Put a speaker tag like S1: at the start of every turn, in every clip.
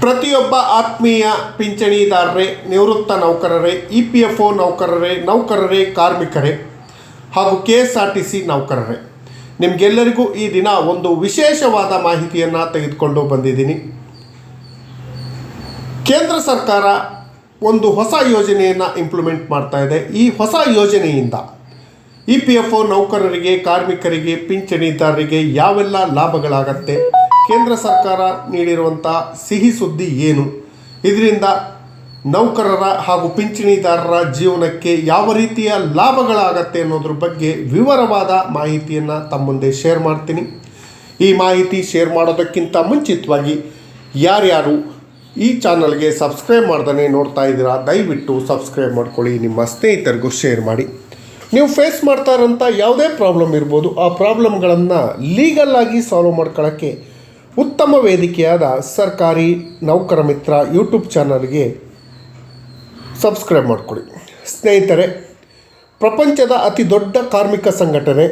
S1: ಪ್ರತಿಯೊಬ್ಬ ಆತ್ಮೀಯ ಪಿಂಚಣಿದಾರರೇ, ನಿವೃತ್ತ ನೌಕರರೇ, EPFO ನೌಕರರೇ, ಕಾರ್ಮಿಕರೇ ಹಾಗೂ KSRTC ನೌಕರರೇ, ನಿಮಗೆಲ್ಲರಿಗೂ ಈ ದಿನ ಒಂದು ವಿಶೇಷವಾದ ಮಾಹಿತಿಯನ್ನು ತೆಗೆದುಕೊಂಡು ಬಂದಿದ್ದೀನಿ. ಕೇಂದ್ರ ಸರ್ಕಾರ ಒಂದು ಹೊಸ ಯೋಜನೆಯನ್ನು ಇಂಪ್ಲಿಮೆಂಟ್ ಮಾಡ್ತಾ ಇದೆ. ಈ ಹೊಸ ಯೋಜನೆಯಿಂದ EPFO ನೌಕರರಿಗೆ, ಕಾರ್ಮಿಕರಿಗೆ, ಪಿಂಚಣಿದಾರರಿಗೆ ಯಾವೆಲ್ಲ ಲಾಭಗಳಾಗತ್ತೆ, ಕೇಂದ್ರ ಸರ್ಕಾರ ನೀಡಿರುವಂಥ ಸಿಹಿ ಸುದ್ದಿ ಏನು, ಇದರಿಂದ ನೌಕರರ ಹಾಗೂ ಪಿಂಚಣಿದಾರರ ಜೀವನಕ್ಕೆ ಯಾವ ರೀತಿಯ ಲಾಭಗಳಾಗತ್ತೆ ಅನ್ನೋದ್ರ ಬಗ್ಗೆ ವಿವರವಾದ ಮಾಹಿತಿಯನ್ನು ತಮ್ಮ ಮುಂದೆ ಶೇರ್ ಮಾಡ್ತೀನಿ. ಈ ಮಾಹಿತಿ ಶೇರ್ ಮಾಡೋದಕ್ಕಿಂತ ಮುಂಚಿತವಾಗಿ ಯಾರ್ಯಾರು ಈ ಚಾನಲ್ಗೆ ಸಬ್ಸ್ಕ್ರೈಬ್ ಮಾಡ್ದೇ ನೋಡ್ತಾ ಇದ್ದೀರಾ, ದಯವಿಟ್ಟು ಸಬ್ಸ್ಕ್ರೈಬ್ ಮಾಡ್ಕೊಳ್ಳಿ, ನಿಮ್ಮ ಸ್ನೇಹಿತರಿಗೂ ಶೇರ್ ಮಾಡಿ. ನೀವು ಫೇಸ್ ಮಾಡ್ತಾ ಇರೋಂಥ ಯಾವುದೇ ಪ್ರಾಬ್ಲಮ್ ಇರ್ಬೋದು, ಆ ಪ್ರಾಬ್ಲಮ್ಗಳನ್ನು ಲೀಗಲ್ಲಾಗಿ ಸಾಲ್ವ್ ಮಾಡ್ಕೊಳ್ಳೋಕ್ಕೆ ಉತ್ತಮ ವೇದಿಕೆಯಾದ ಸರ್ಕಾರಿ ನೌಕರ ಮಿತ್ರ ಯೂಟ್ಯೂಬ್ ಚಾನಲ್ಗೆ ಸಬ್ಸ್ಕ್ರೈಬ್ ಮಾಡಿಕೊಡಿ. ಸ್ನೇಹಿತರೆ, ಪ್ರಪಂಚದ ಅತಿ ದೊಡ್ಡ ಕಾರ್ಮಿಕ ಸಂಘಟನೆ,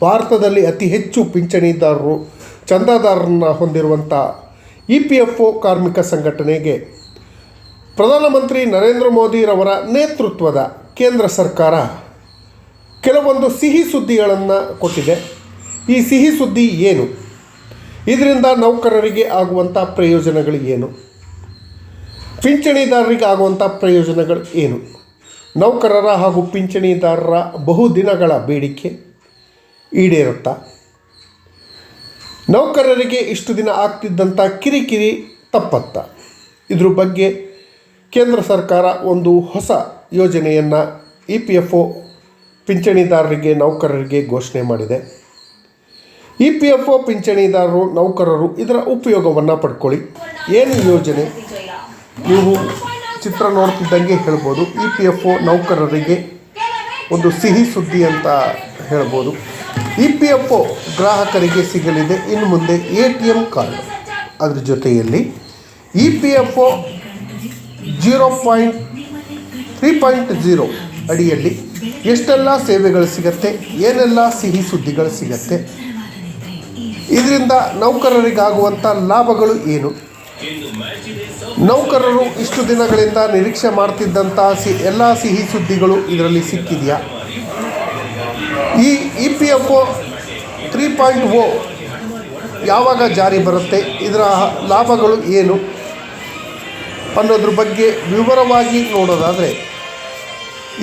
S1: ಭಾರತದಲ್ಲಿ ಅತಿ ಹೆಚ್ಚು ಪಿಂಚಣಿದಾರರು, ಚಂದಾದಾರರನ್ನು ಹೊಂದಿರುವಂಥ EPFO ಕಾರ್ಮಿಕ ಸಂಘಟನೆಗೆ ಪ್ರಧಾನಮಂತ್ರಿ ನರೇಂದ್ರ ಮೋದಿರವರ ನೇತೃತ್ವದ ಕೇಂದ್ರ ಸರ್ಕಾರ ಕೆಲವೊಂದು ಸಿಹಿ ಸುದ್ದಿಗಳನ್ನು ಕೊಟ್ಟಿದೆ. ಈ ಸಿಹಿ ಸುದ್ದಿ ಏನು, ಇದರಿಂದ ನೌಕರರಿಗೆ ಆಗುವಂಥ ಪ್ರಯೋಜನಗಳು ಏನು, ಪಿಂಚಣಿದಾರರಿಗೆ ಆಗುವಂಥ ಪ್ರಯೋಜನಗಳು ಏನು, ನೌಕರರ ಹಾಗೂ ಪಿಂಚಣಿದಾರರ ಬಹುದಿನಗಳ ಬೇಡಿಕೆ ಈಡೇರುತ್ತಾ, ನೌಕರರಿಗೆ ಇಷ್ಟು ದಿನ ಆಗ್ತಿದ್ದಂಥ ಕಿರಿಕಿರಿ ತಪ್ಪತ್ತ, ಇದ್ರ ಬಗ್ಗೆ ಕೇಂದ್ರ ಸರ್ಕಾರ ಒಂದು ಹೊಸ ಯೋಜನೆಯನ್ನು EPFO ಪಿಂಚಣಿದಾರರಿಗೆ, ನೌಕರರಿಗೆ ಘೋಷಣೆ ಮಾಡಿದೆ. EPFO ಪಿಂಚಣಿದಾರರು, ನೌಕರರು ಇದರ ಉಪಯೋಗವನ್ನು ಪಡ್ಕೊಳ್ಳಿ. ಏನು ಯೋಜನೆ, ನೀವು ಚಿತ್ರ ನೋಡ್ತಿದ್ದಂಗೆ ಹೇಳ್ಬೋದು. EPFO ನೌಕರರಿಗೆ ಒಂದು ಸಿಹಿ ಸುದ್ದಿ ಅಂತ ಹೇಳ್ಬೋದು. EPFO ಗ್ರಾಹಕರಿಗೆ ಸಿಗಲಿದೆ ಇನ್ನು ಮುಂದೆ ATM ಕಾರ್ಡ್. ಅದರ ಜೊತೆಯಲ್ಲಿ EPFO 0.3.0 ಅಡಿಯಲ್ಲಿ ಎಷ್ಟೆಲ್ಲ ಸೇವೆಗಳು ಸಿಗತ್ತೆ, ಏನೆಲ್ಲ ಸಿಹಿ ಸುದ್ದಿಗಳು ಸಿಗತ್ತೆ, ಇದರಿಂದ ನೌಕರರಿಗಾಗುವಂಥ ಲಾಭಗಳು ಏನು, ನೌಕರರು ಇಷ್ಟು ದಿನಗಳಿಂದ ನಿರೀಕ್ಷೆ ಮಾಡ್ತಿದ್ದಂಥ ಎಲ್ಲ ಸಿಹಿ ಸುದ್ದಿಗಳು ಇದರಲ್ಲಿ ಸಿಕ್ಕಿದೆಯಾ, ಈ EPFO 3.0 ಯಾವಾಗ ಜಾರಿ ಬರುತ್ತೆ, ಇದರ ಲಾಭಗಳು ಏನು ಅನ್ನೋದ್ರ ಬಗ್ಗೆ ವಿವರವಾಗಿ ನೋಡೋದಾದರೆ,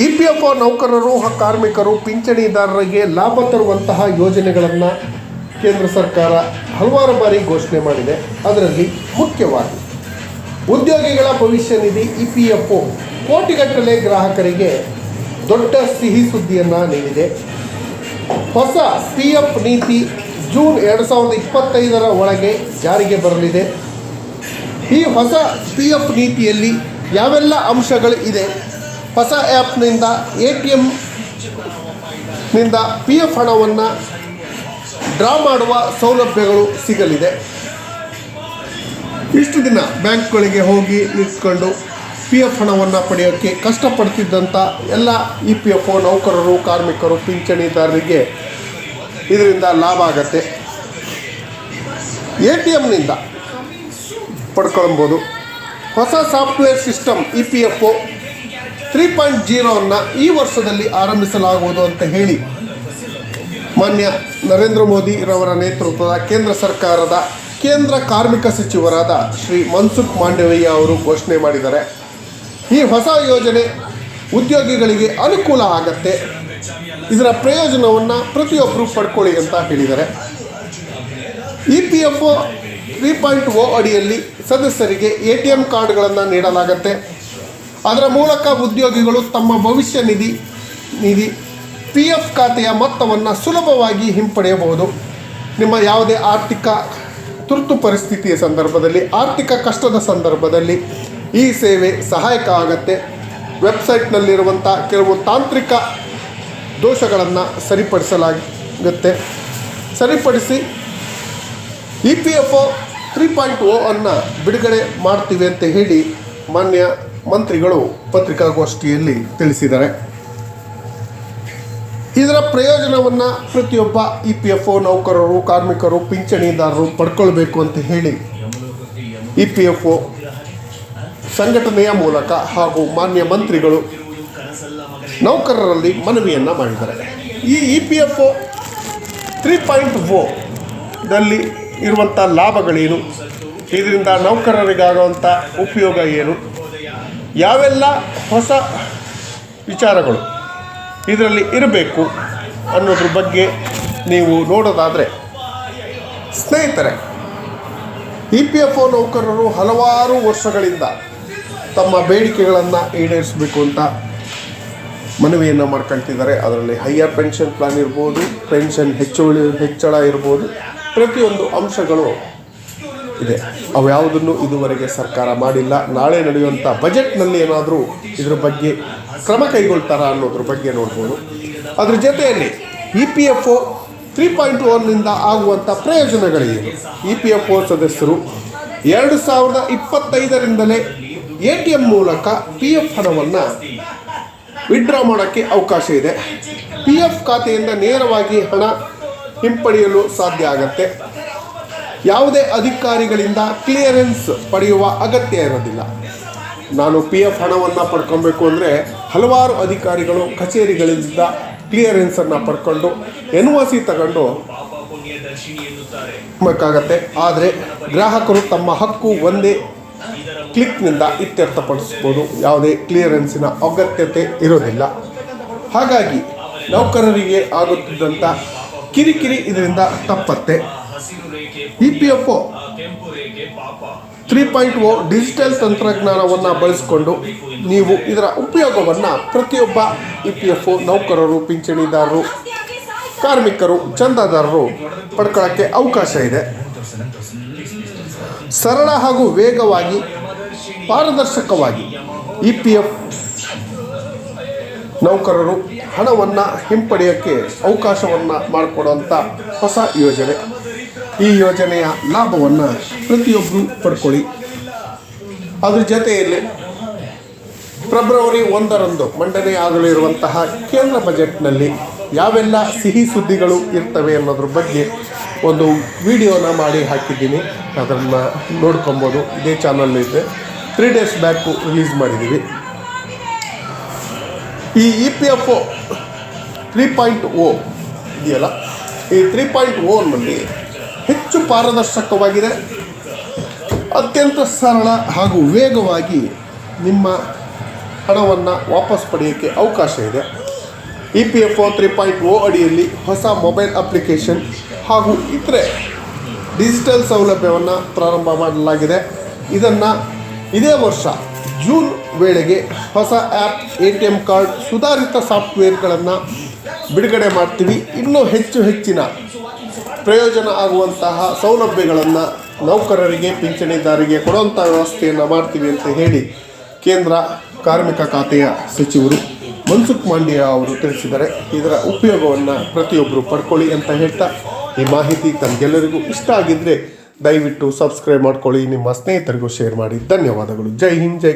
S1: EPFO ನೌಕರರು, ಕಾರ್ಮಿಕರು, ಪಿಂಚಣಿದಾರರಿಗೆ ಲಾಭ ತರುವಂತಹ ಯೋಜನೆಗಳನ್ನು ಕೇಂದ್ರ ಸರ್ಕಾರ ಹಲವಾರು ಬಾರಿ ಘೋಷಣೆ ಮಾಡಿದೆ. ಅದರಲ್ಲಿ ಮುಖ್ಯವಾಗಿ ಉದ್ಯೋಗಿಗಳ ಭವಿಷ್ಯ ನಿಧಿ EPFO ಕೋಟಿಗಟ್ಟಲೆ ಗ್ರಾಹಕರಿಗೆ ದೊಡ್ಡ ಸಿಹಿ ಸುದ್ದಿಯನ್ನು ನೀಡಿದೆ. ಹೊಸ PF ನೀತಿ ಜೂನ್ 2025 ಒಳಗೆ ಜಾರಿಗೆ ಬರಲಿದೆ. ಈ ಹೊಸ PF ನೀತಿಯಲ್ಲಿ ಯಾವೆಲ್ಲ ಅಂಶಗಳು ಇದೆ, ಹೊಸ ಆ್ಯಪ್ನಿಂದ ATMನಿಂದ PF ಹಣವನ್ನು ಡ್ರಾ ಮಾಡುವ ಸೌಲಭ್ಯಗಳು ಸಿಗಲಿದೆ. ಇಷ್ಟು ದಿನ ಬ್ಯಾಂಕ್ಗಳಿಗೆ ಹೋಗಿ ನಿಂತ್ಕೊಂಡು PF ಹಣವನ್ನು ಪಡೆಯೋಕ್ಕೆ ಕಷ್ಟಪಡ್ತಿದ್ದಂಥ ಎಲ್ಲ EPFO ನೌಕರರು, ಕಾರ್ಮಿಕರು, ಪಿಂಚಣಿದಾರರಿಗೆ ಇದರಿಂದ ಲಾಭ ಆಗತ್ತೆ. ATMನಿಂದ ಪಡ್ಕೊಳ್ಬೋದು. ಹೊಸ ಸಾಫ್ಟ್ವೇರ್ ಸಿಸ್ಟಮ್ EPFO 3.0 ಈ ವರ್ಷದಲ್ಲಿ ಆರಂಭಿಸಲಾಗುವುದು ಅಂತ ಹೇಳಿ ಮಾನ್ಯ ನರೇಂದ್ರ ಮೋದಿರವರ ನೇತೃತ್ವದ ಕೇಂದ್ರ ಸರ್ಕಾರದ ಕೇಂದ್ರ ಕಾರ್ಮಿಕ ಸಚಿವರಾದ ಶ್ರೀ ಮನ್ಸುಖ್ ಮಾಂಡವೀಯ ಅವರು ಘೋಷಣೆ ಮಾಡಿದ್ದಾರೆ. ಈ ಹೊಸ ಯೋಜನೆ ಉದ್ಯೋಗಿಗಳಿಗೆ ಅನುಕೂಲ ಆಗತ್ತೆ, ಇದರ ಪ್ರಯೋಜನವನ್ನು ಪ್ರತಿಯೊಬ್ಬರು ಪಡ್ಕೊಳ್ಳಿ ಅಂತ ಹೇಳಿದ್ದಾರೆ. EPFO 3.0 ಅಡಿಯಲ್ಲಿ ಸದಸ್ಯರಿಗೆ ATM ಕಾರ್ಡ್ಗಳನ್ನು ನೀಡಲಾಗತ್ತೆ. ಅದರ ಮೂಲಕ ಉದ್ಯೋಗಿಗಳು ತಮ್ಮ ಭವಿಷ್ಯ ನಿಧಿ PF ಖಾತೆಯ ಮೊತ್ತವನ್ನು ಸುಲಭವಾಗಿ ಹಿಂಪಡೆಯಬಹುದು. ನಿಮ್ಮ ಯಾವುದೇ ಆರ್ಥಿಕ ತುರ್ತು ಪರಿಸ್ಥಿತಿಯ ಸಂದರ್ಭದಲ್ಲಿ, ಆರ್ಥಿಕ ಕಷ್ಟದ ಸಂದರ್ಭದಲ್ಲಿ ಈ ಸೇವೆ ಸಹಾಯಕ ಆಗುತ್ತೆ. ವೆಬ್ಸೈಟ್ನಲ್ಲಿರುವಂಥ ಕೆಲವು ತಾಂತ್ರಿಕ ದೋಷಗಳನ್ನು ಸರಿಪಡಿಸಿ EPFO 3.0 ಅನ್ನು ಬಿಡುಗಡೆ ಮಾಡ್ತೀವಿ ಅಂತ ಹೇಳಿ ಮಾನ್ಯ ಮಂತ್ರಿಗಳು ಪತ್ರಿಕಾಗೋಷ್ಠಿಯಲ್ಲಿ ತಿಳಿಸಿದ್ದಾರೆ. ಇದರ ಪ್ರಯೋಜನವನ್ನು ಪ್ರತಿಯೊಬ್ಬ EPFO ನೌಕರರು, ಕಾರ್ಮಿಕರು, ಪಿಂಚಣಿದಾರರು ಪಡ್ಕೊಳ್ಬೇಕು ಅಂತ ಹೇಳಿ EPFO ಸಂಘಟನೆಯ ಮೂಲಕ ಹಾಗೂ ಮಾನ್ಯ ಮಂತ್ರಿಗಳು ನೌಕರರಲ್ಲಿ ಮನವಿಯನ್ನು ಮಾಡಿದ್ದಾರೆ. ಈ EPFO 3.0 ದಲ್ಲಿ ಇರುವಂಥ ಲಾಭಗಳೇನು, ಇದರಿಂದ ನೌಕರರಿಗಾಗುವಂಥ ಉಪಯೋಗ ಏನು, ಯಾವೆಲ್ಲ ಹೊಸ ವಿಚಾರಗಳು ಇದರಲ್ಲಿ ಇರಬೇಕು ಅನ್ನೋದ್ರ ಬಗ್ಗೆ ನೀವು ನೋಡೋದಾದರೆ, ಸ್ನೇಹಿತರೆ, EPFO ನೌಕರರು ಹಲವಾರು ವರ್ಷಗಳಿಂದ ತಮ್ಮ ಬೇಡಿಕೆಗಳನ್ನು ಈಡೇರಿಸಬೇಕು ಅಂತ ಮನವಿಯನ್ನು ಮಾಡ್ಕೊಳ್ತಿದ್ದಾರೆ. ಅದರಲ್ಲಿ ಹೈಯರ್ ಪೆನ್ಷನ್ ಪ್ಲಾನ್ ಇರ್ಬೋದು, ಪೆನ್ಷನ್ ಹೆಚ್ಚಳ ಇರ್ಬೋದು, ಪ್ರತಿಯೊಂದು ಅಂಶಗಳು ಇದೆ. ಅವ್ಯಾವುದನ್ನು ಇದುವರೆಗೆ ಸರ್ಕಾರ ಮಾಡಿಲ್ಲ. ನಾಳೆ ನಡೆಯುವಂಥ ಬಜೆಟ್ನಲ್ಲಿ ಏನಾದರೂ ಇದ್ರ ಬಗ್ಗೆ ಕ್ರಮ ಕೈಗೊಳ್ತಾರಾ ಅನ್ನೋದ್ರ ಬಗ್ಗೆ ನೋಡ್ಬೋದು. ಅದ್ರ ಜೊತೆಯಲ್ಲಿ EPFO 3.1ನಿಂದ ಆಗುವಂಥ ಪ್ರಯೋಜನಗಳೇನು? EPFO ಸದಸ್ಯರು 2025ರಿಂದಲೇ ATM ಮೂಲಕ PF ಹಣವನ್ನು ವಿಡ್ರಾ ಮಾಡೋಕ್ಕೆ ಅವಕಾಶ ಇದೆ. PF ಖಾತೆಯಿಂದ ನೇರವಾಗಿ ಹಣ ಹಿಂಪಡೆಯಲು ಸಾಧ್ಯ ಆಗತ್ತೆ. ಯಾವುದೇ ಅಧಿಕಾರಿಗಳಿಂದ ಕ್ಲಿಯರೆನ್ಸ್ ಪಡೆಯುವ ಅಗತ್ಯ ಇರೋದಿಲ್ಲ. ನಾನು PF ಹಣವನ್ನು ಪಡ್ಕೊಬೇಕು ಅಂದರೆ ಹಲವಾರು ಅಧಿಕಾರಿಗಳು ಕಚೇರಿಗಳಿಂದ ಕ್ಲಿಯರೆನ್ಸನ್ನು ಪಡ್ಕೊಂಡು NOC ತಗೊಂಡು ಬೇಕಾಗತ್ತೆ. ಆದರೆ ಗ್ರಾಹಕರು ತಮ್ಮ ಹಕ್ಕು ಒಂದೇ ಕ್ಲಿಕ್ನಿಂದ ಇತ್ಯರ್ಥಪಡಿಸ್ಬೋದು. ಯಾವುದೇ ಕ್ಲಿಯರೆನ್ಸಿನ ಅಗತ್ಯತೆ ಇರೋದಿಲ್ಲ. ಹಾಗಾಗಿ ನೌಕರರಿಗೆ ಆಗುತ್ತಿದ್ದಂಥ ಕಿರಿಕಿರಿ ಇದರಿಂದ ತಪ್ಪತ್ತೆ. EPFO 3.0 ಡಿಜಿಟಲ್ ತಂತ್ರಜ್ಞಾನವನ್ನು ಬಳಸಿಕೊಂಡು ನೀವು ಇದರ ಉಪಯೋಗವನ್ನು ಪ್ರತಿಯೊಬ್ಬ EPFO ನೌಕರರು, ಪಿಂಚಣಿದಾರರು, ಕಾರ್ಮಿಕರು, ಚಂದಾದಾರರು ಪಡ್ಕೊಳ್ಳೋಕ್ಕೆ ಅವಕಾಶ ಇದೆ. ಸರಳ ಹಾಗೂ ವೇಗವಾಗಿ, ಪಾರದರ್ಶಕವಾಗಿ EPF ನೌಕರರು ಹಣವನ್ನು ಹಿಂಪಡೆಯೋಕ್ಕೆ ಅವಕಾಶವನ್ನು ಮಾಡಿಕೊಡುವಂಥ ಹೊಸ ಯೋಜನೆ. ಈ ಯೋಜನೆಯ ಲಾಭವನ್ನು ಪ್ರತಿಯೊಬ್ಬರು ಪಡ್ಕೊಳ್ಳಿ. ಅದ್ರ ಜೊತೆಯಲ್ಲಿ ಫೆಬ್ರವರಿ 1ರಂದು ಮಂಡನೆ ಆಗಲಿರುವಂತಹ ಕೇಂದ್ರ ಬಜೆಟ್ನಲ್ಲಿ ಯಾವೆಲ್ಲ ಸಿಹಿ ಸುದ್ದಿಗಳು ಇರ್ತವೆ ಅನ್ನೋದ್ರ ಬಗ್ಗೆ ಒಂದು ವಿಡಿಯೋನ ಮಾಡಿ ಹಾಕಿದ್ದೀನಿ. ಅದನ್ನು ನೋಡ್ಕೊಬೋದು. ಇದೇ ಚಾನಲ್ ಇದೆ. 3 ಡೇಸ್ ಬ್ಯಾಕು ರಿಲೀಸ್ ಮಾಡಿದ್ದೀವಿ. ಈ EPFO 3.0 ಇದೆಯಲ್ಲ, ಈ 3.0ನಲ್ಲಿ ಹೆಚ್ಚು ಪಾರದರ್ಶಕವಾಗಿದೆ. ಅತ್ಯಂತ ಸರಳ ಹಾಗೂ ವೇಗವಾಗಿ ನಿಮ್ಮ ಹಣವನ್ನು ವಾಪಸ್ ಪಡೆಯೋಕ್ಕೆ ಅವಕಾಶ ಇದೆ. EPFO 3.0 ಅಡಿಯಲ್ಲಿ ಹೊಸ ಮೊಬೈಲ್ ಅಪ್ಲಿಕೇಶನ್ ಹಾಗೂ ಇತರೆ ಡಿಜಿಟಲ್ ಸೌಲಭ್ಯವನ್ನು ಪ್ರಾರಂಭ ಮಾಡಲಾಗಿದೆ. ಇದನ್ನು ಇದೇ ವರ್ಷ ಜೂನ್ ವೇಳೆಗೆ ಹೊಸ ಆ್ಯಪ್, ATM ಕಾರ್ಡ್, ಸುಧಾರಿತ ಸಾಫ್ಟ್ವೇರ್ಗಳನ್ನು ಬಿಡುಗಡೆ ಮಾಡ್ತೀವಿ. ಇನ್ನೂ ಹೆಚ್ಚಿನ ಪ್ರಯೋಜನ ಆಗುವಂತಹ ಸೌಲಭ್ಯಗಳನ್ನು ನೌಕರರಿಗೆ, ಪಿಂಚಣಿದಾರರಿಗೆ ಕೊಡುವಂಥ ವ್ಯವಸ್ಥೆಯನ್ನು ಮಾಡ್ತೀವಿ ಅಂತ ಹೇಳಿ ಕೇಂದ್ರ ಕಾರ್ಮಿಕ ಖಾತೆಯ ಸಚಿವರು ಮನ್ಸುಖ್ ಮಾಂಡವಿಯಾ ಅವರು ತಿಳಿಸಿದ್ದಾರೆ. ಇದರ ಉಪಯೋಗವನ್ನು ಪ್ರತಿಯೊಬ್ಬರು ಪಡ್ಕೊಳ್ಳಿ ಅಂತ ಹೇಳ್ತಾ, ಈ ಮಾಹಿತಿ ತಮಗೆಲ್ಲರಿಗೂ ಇಷ್ಟ ಆಗಿದ್ದರೆ ದಯವಿಟ್ಟು ಸಬ್ಸ್ಕ್ರೈಬ್ ಮಾಡ್ಕೊಳ್ಳಿ, ನಿಮ್ಮ ಸ್ನೇಹಿತರಿಗೂ ಶೇರ್ ಮಾಡಿ. ಧನ್ಯವಾದಗಳು. ಜೈ ಹಿಂದ್, ಜೈ